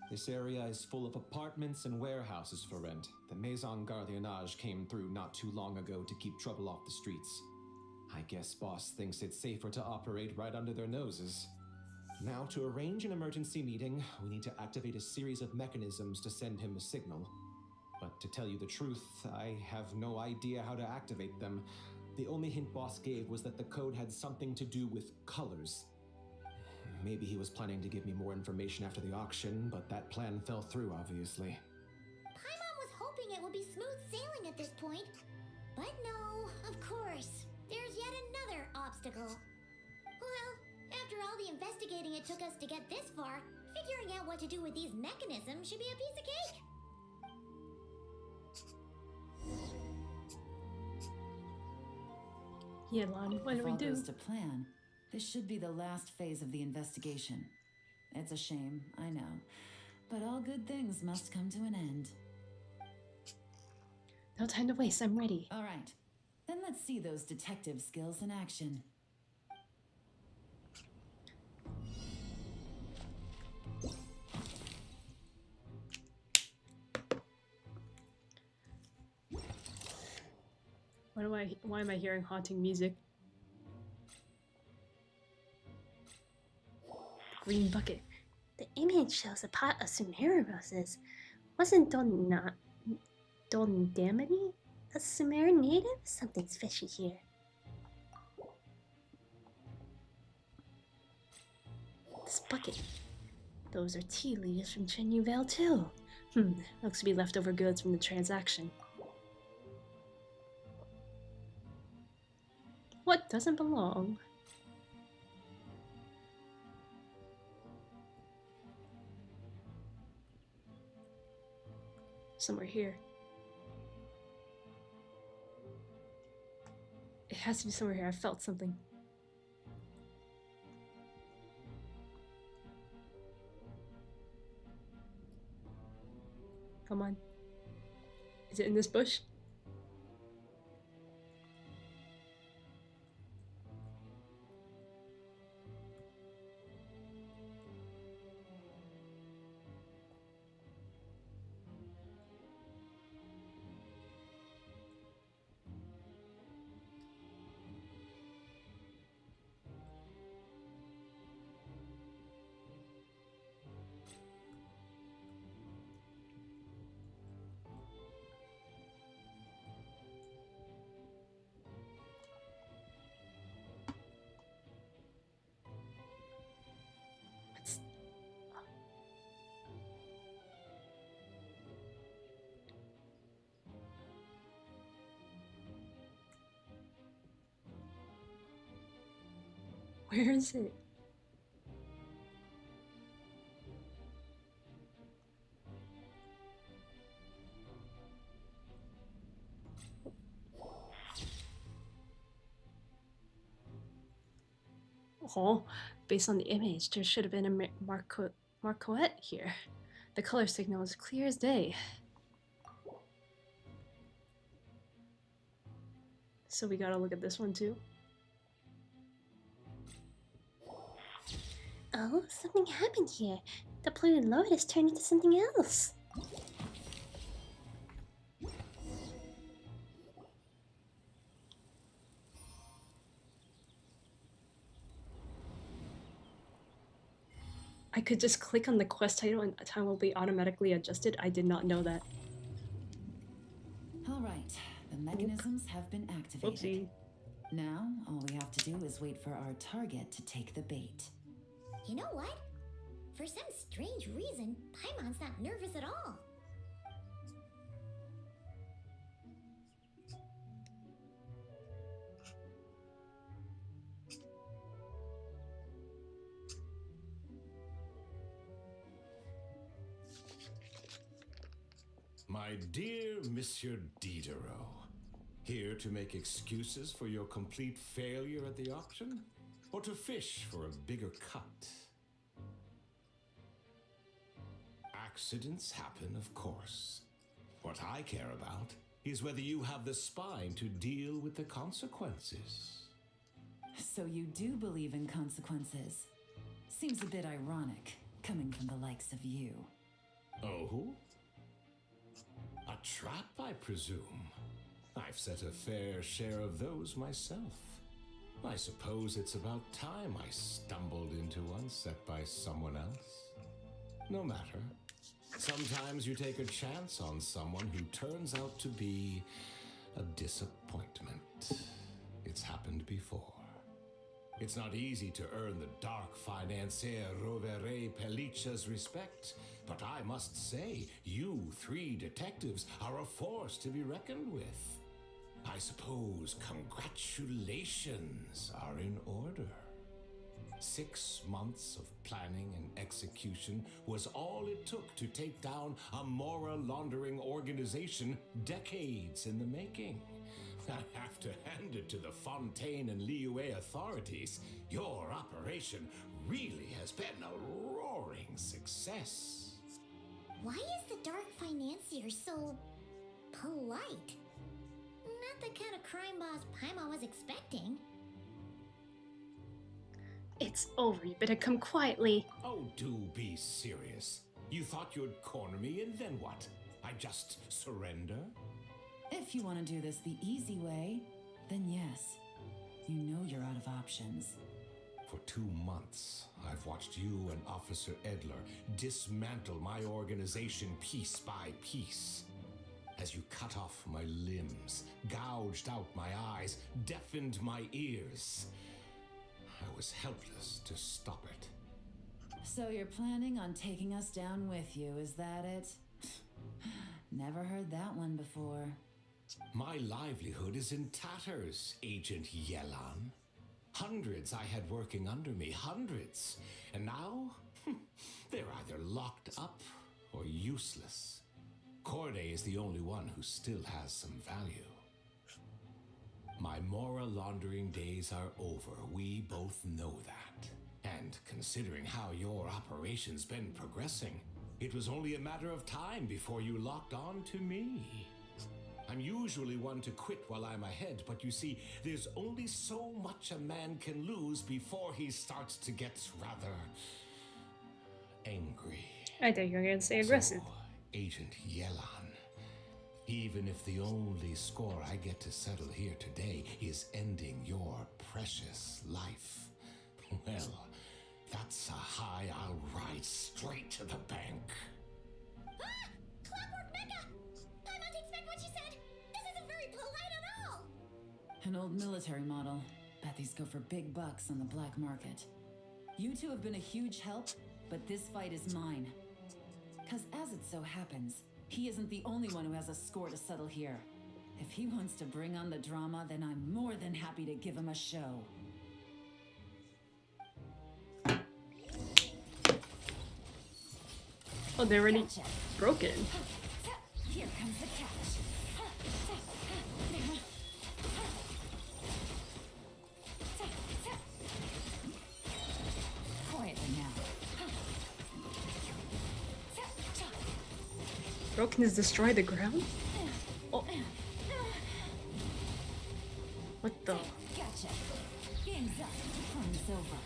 This area is full of apartments and warehouses for rent. The Maison Gardiennage came through not too long ago to keep trouble off the streets. I guess boss thinks it's safer to operate right under their noses. Now, to arrange an emergency meeting, we need to activate a series of mechanisms to send him a signal. But to tell you the truth, I have no idea how to activate them. The only hint boss gave was that the code had something to do with colors. Maybe he was planning to give me more information after the auction, but that plan fell through, obviously. Paimon was hoping it would be smooth sailing at this point. But no, of course. There's yet another obstacle. Well, after all the investigating it took us to get this far, figuring out what to do with these mechanisms should be a piece of cake. Yelan, what If do we all do? goes to plan, this should be the last phase of the investigation. It's a shame, I know. But all good things must come to an end. No time to waste, I'm ready. All right. Then let's see those detective skills in action. Why am I hearing haunting music? Green bucket. The image shows a pot of Sumeru roses. Wasn't Dondamity a Sumeru native? Something's fishy here. This bucket. Those are tea leaves from Chenyu Vale too. Looks to be leftover goods from the transaction. What doesn't belong? Somewhere here. It has to be somewhere here. I felt something. Come on. Is it in this bush? Where is it? Oh, based on the image, there should have been a marquette here. The color signal is clear as day. So we gotta look at this one too. Oh, something happened here. The polluted lotus turned into something else. I could just click on the quest title and time will be automatically adjusted. I did not know that. All right, the mechanisms have been activated. Whoopsie. Now, all we have to do is wait for our target to take the bait. You know what? For some strange reason, Paimon's not nervous at all. My dear Monsieur Diderot, here to make excuses for your complete failure at the auction? Or to fish for a bigger cut? Accidents happen, of course. What I care about is whether you have the spine to deal with the consequences. So you do believe in consequences. Seems a bit ironic, coming from the likes of you. Oh? A trap, I presume. I've set a fair share of those myself. I suppose it's about time I stumbled into one set by someone else. No matter. Sometimes you take a chance on someone who turns out to be a disappointment. It's happened before. It's not easy to earn the dark financier Rovere Pelliccia's respect, but I must say, you three detectives are a force to be reckoned with. I suppose congratulations are in order. 6 months of planning and execution was all it took to take down a Mora laundering organization decades in the making. I have to hand it to the Fontaine and Liyue authorities. Your operation really has been a roaring success. Why is the Dark Financier so polite? Not the kind of crime boss Paimon was expecting. It's over. You better come quietly. Oh, do be serious. You thought you'd corner me and then what? I just surrender? If you want to do this the easy way, then yes. You know you're out of options. For 2 months, I've watched you and Officer Edler dismantle my organization piece by piece. As you cut off my limbs, gouged out my eyes, deafened my ears. I was helpless to stop it. So you're planning on taking us down with you, is that it? Never heard that one before. My livelihood is in tatters, Agent Yelan. Hundreds I had working under me, hundreds. And now, they're either locked up or useless. Corday is the only one who still has some value. My Mora laundering days are over. We both know that. And considering how your operation's been progressing, it was only a matter of time before you locked on to me. I'm usually one to quit while I'm ahead, but you see, there's only so much a man can lose before he starts to get rather angry. I thought you were gonna say aggressive. So, Agent Yelan, even if the only score I get to settle here today is ending your precious life, well, that's a high I'll ride straight to the bank. Ah! Clockwork Mecha! Paimon takes back what she said! This isn't very polite at all! An old military model. Bet these go for big bucks on the black market. You two have been a huge help, but this fight is mine. 'Cause as it so happens, he isn't the only one who has a score to settle here. If he wants to bring on the drama, then I'm more than happy to give him a show. Oh, they're already Gotcha. broken. Here comes the catch. Quietly now. Broken has destroyed the ground? Oh. What the? Gotcha. Game's up. Fun's over.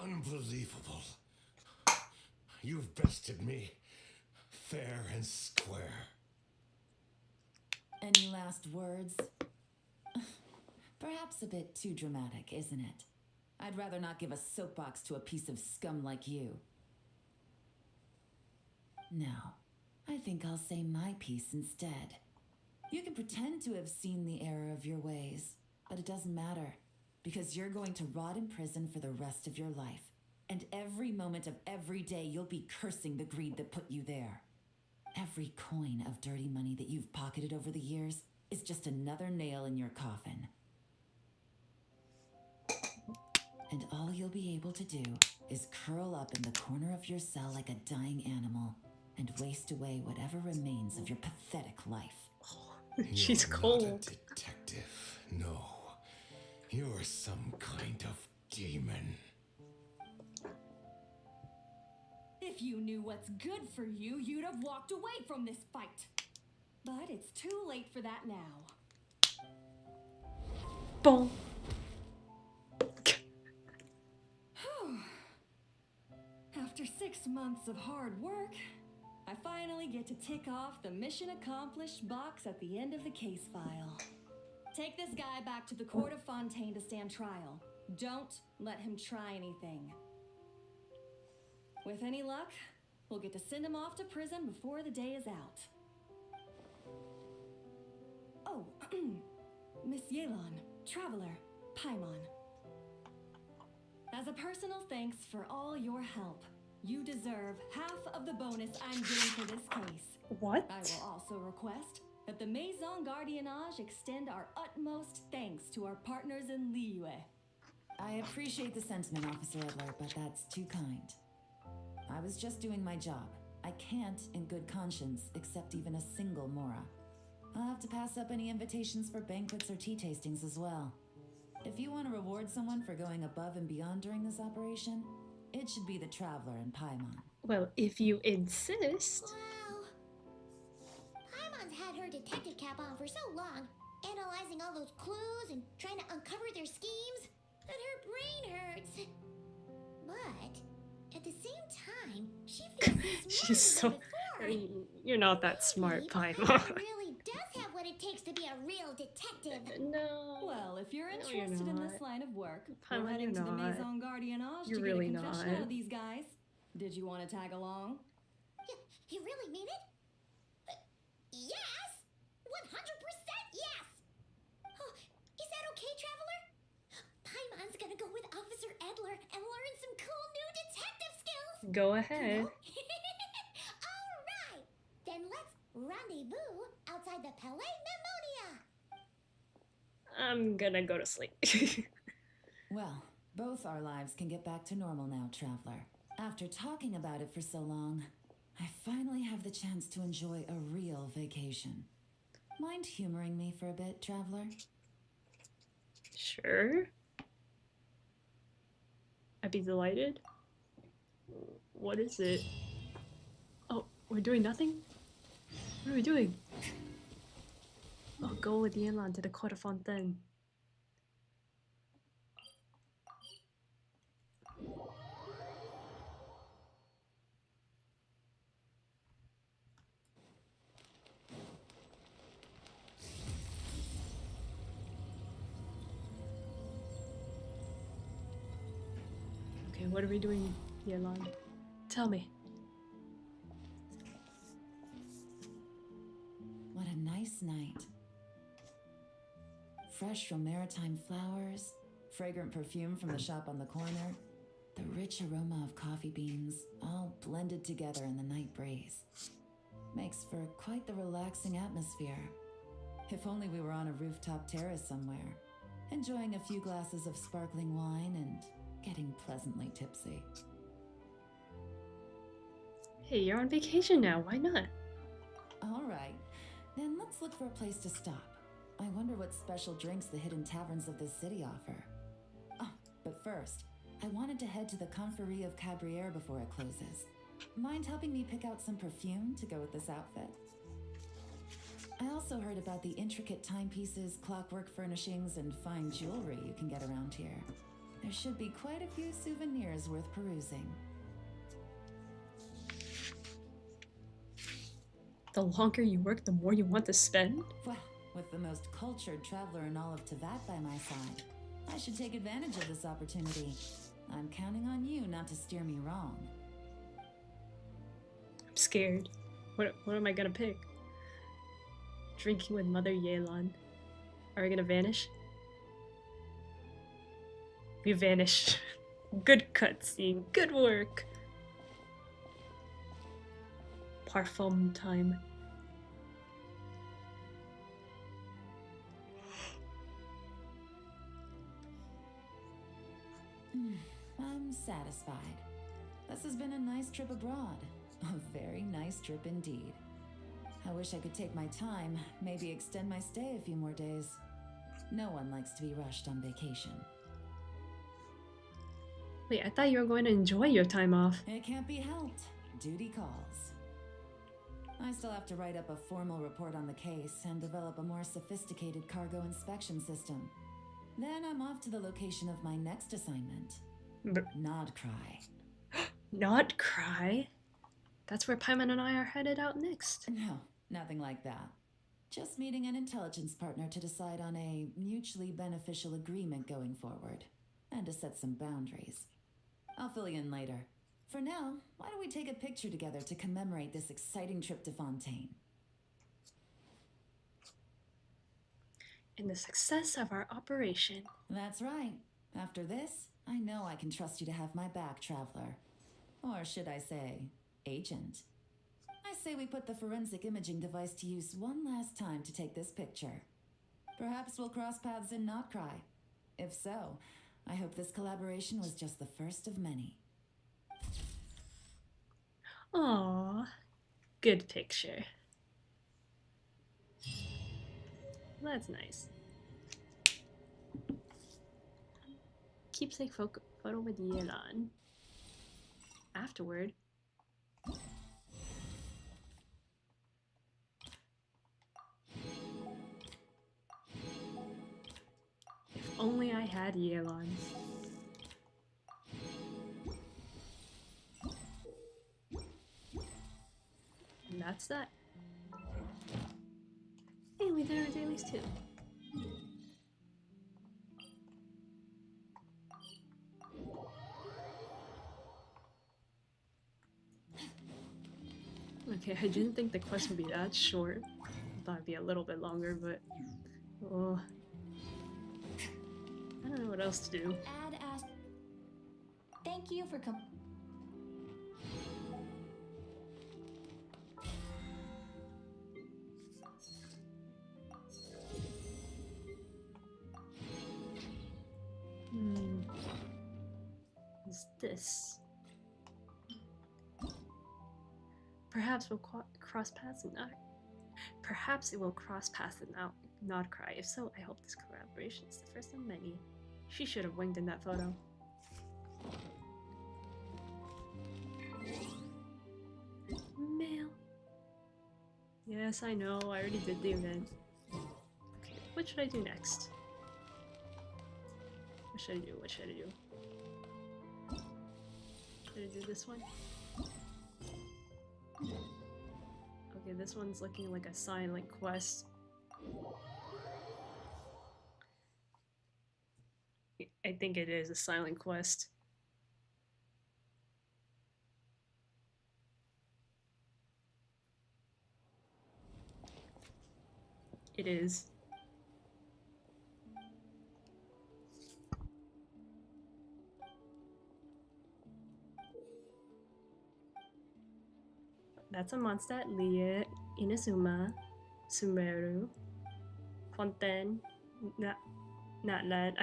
Unbelievable. You've bested me, fair and square. Any last words? Perhaps a bit too dramatic, isn't it? I'd rather not give a soapbox to a piece of scum like you. No, I think I'll say my piece instead. You can pretend to have seen the error of your ways, but it doesn't matter, because you're going to rot in prison for the rest of your life. And every moment of every day you'll be cursing the greed that put you there. Every coin of dirty money that you've pocketed over the years is just another nail in your coffin. And all you'll be able to do is curl up in the corner of your cell like a dying animal and waste away whatever remains of your pathetic life. She's You're cold. not a detective, no. You're some kind of demon. If you knew what's good for you, you'd have walked away from this fight. But it's too late for that now. Boom. After 6 months of hard work, I finally get to tick off the mission accomplished box at the end of the case file. Take this guy back to the court of Fontaine to stand trial. Don't let him try anything. With any luck, we'll get to send him off to prison before the day is out. Oh, Miss Yelan, Traveler, Paimon. As a personal thanks for all your help, you deserve half of the bonus I'm giving for this case. What? I will also request that the Maison Gardiennage extend our utmost thanks to our partners in Liyue. I appreciate the sentiment, Officer Edler, but that's too kind. I was just doing my job. I can't, in good conscience, accept even a single Mora. I'll have to pass up any invitations for banquets or tea tastings as well. If you want to reward someone for going above and beyond during this operation, it should be the Traveler and Paimon. Well, if you insist. Wow. Paimon's had her detective cap on for so long, analyzing all those clues and trying to uncover their schemes, that her brain hurts. But at the same time, she feels She's so. You're not that smart, Paimon. really does have what it takes to be a real detective. No. Well, if you're No, interested you're in this not. line of work, Paimon, we're heading you're to the not. Maison Gardiennage You're to really get a confession not. out of these guys. Did you want to tag along? You really mean it? Yes! 100% yes! Oh, is that okay, Traveler? Paimon's gonna go with Officer Edler and learn some cool new detective skills! Go ahead. Alright! Then let's rendezvous outside the Palais Pneumonia! I'm gonna go to sleep. Well, both our lives can get back to normal now, Traveler. After talking about it for so long, I finally have the chance to enjoy a real vacation. Mind humoring me for a bit, Traveler? Sure. I'd be delighted. What is it? Oh, we're doing nothing? What are we doing? Oh, go with Yelan to the Court of Fontaine. Okay, what are we doing, Yelan? Tell me. What a nice night. Fresh from maritime flowers, fragrant perfume from the shop on the corner, the rich aroma of coffee beans, all blended together in the night breeze. Makes for quite the relaxing atmosphere. If only we were on a rooftop terrace somewhere, enjoying a few glasses of sparkling wine and getting pleasantly tipsy. Hey, you're on vacation now, why not? All right, then let's look for a place to stop. I wonder what special drinks the hidden taverns of this city offer. Oh, but first, I wanted to head to the Conferee of Cabriere before it closes. Mind helping me pick out some perfume to go with this outfit? I also heard about the intricate timepieces, clockwork furnishings, and fine jewelry you can get around here. There should be quite a few souvenirs worth perusing. The longer you work, the more you want to spend? Well, with the most cultured traveler in all of Teyvat by my side, I should take advantage of this opportunity. I'm counting on you not to steer me wrong. I'm scared. What am I gonna pick? Drinking with Mother Yelan. Are we gonna vanish? We vanished. Good cutscene. Good work. Parfum time. I'm satisfied. This has been a nice trip abroad. A very nice trip indeed. I wish I could take my time, maybe extend my stay a few more days. No one likes to be rushed on vacation. Wait, I thought you were going to enjoy your time off. It can't be helped. Duty calls. I still have to write up a formal report on the case and develop a more sophisticated cargo inspection system. Then I'm off to the location of my next assignment. Nod Cry. Not cry? That's where Paimon and I are headed out next. No, nothing like that. Just meeting an intelligence partner to decide on a mutually beneficial agreement going forward, and to set some boundaries. I'll fill you in later. For now, why don't we take a picture together to commemorate this exciting trip to Fontaine? In the success of our operation. That's right. After this, I know I can trust you to have my back, Traveler. Or should I say, Agent. I say we put the forensic imaging device to use one last time to take this picture. Perhaps we'll cross paths in Not Cry. If so, I hope this collaboration was just the first of many. Aww. Good picture. That's nice. Keepsake photo with Yelan. Afterward. If only I had Yelan. And that's that. Hey, we did our dailies too. Okay, I didn't think the quest would be that short. I thought it'd be a little bit longer, but oh, I don't know what else to do. Ad ask. Thank you for Is this? Perhaps we'll cross paths and not. Perhaps it will cross paths and not cry. If so, I hope this collaboration is the first of many. She should have winked in that photo. Mail. Yes, I know. I already did the event. Okay, what should I do next? What should I do? What should I do? Should I do this one? Okay, this one's looking like a silent quest. I think it is a silent quest. It is. That's a Mondstadt, Lia, Inazuma, Sumeru, Fontaine, Natlan.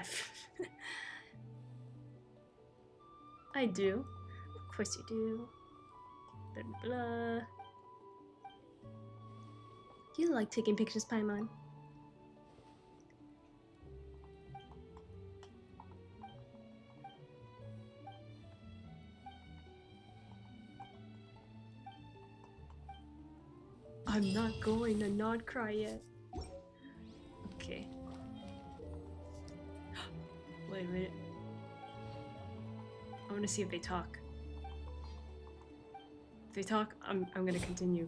I do. Of course you do. Blah, blah, blah. You like taking pictures, Paimon? I'm not going to not cry yet. Okay. Wait a minute. I want to see if they talk. If they talk, I'm gonna continue.